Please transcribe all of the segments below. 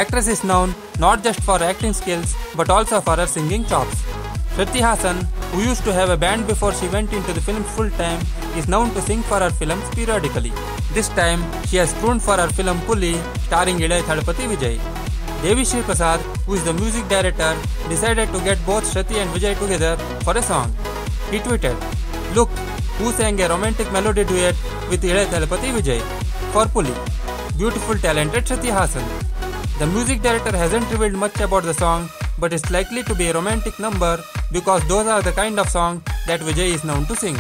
actress is known not just for acting skills but also for her singing chops. Shruti Hassan, who used to have a band before she went into the film full time, is known to sing for her films periodically. This time, she has crooned for her film Puli, starring Ilaya Thalapathy Vijay. Devi Sri Prasad, who is the music director, decided to get both Shruti and Vijay together for a song. He tweeted, "Look, who sang a romantic melody duet with Ilaya Thalapathy Vijay for Puli. Beautiful, talented Shruti Hassan." The music director hasn't revealed much about the song, but it's likely to be a romantic number because those are the kind of songs that Vijay is known to sing.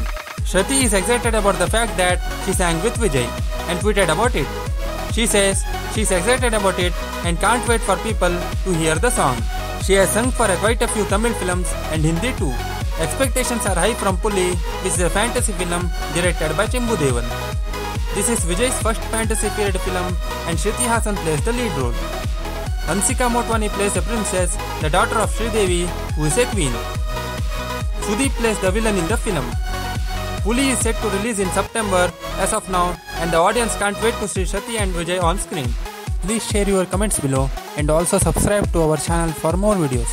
Shruti is excited about the fact that she sang with Vijay and tweeted about it. She says she's excited about it and can't wait for people to hear the song. She has sung for quite a few Tamil films and Hindi too. Expectations are high from Puli, which is a fantasy film directed by Chimbu Devan. This is Vijay's first fantasy period film and Shruti Hassan plays the lead role. Hansika Motwani plays a princess, the daughter of Sridevi, who is a queen. Sudeep plays the villain in the film. Puli is set to release in September as of now, and the audience can't wait to see Shruti and Vijay on screen. Please share your comments below and also subscribe to our channel for more videos.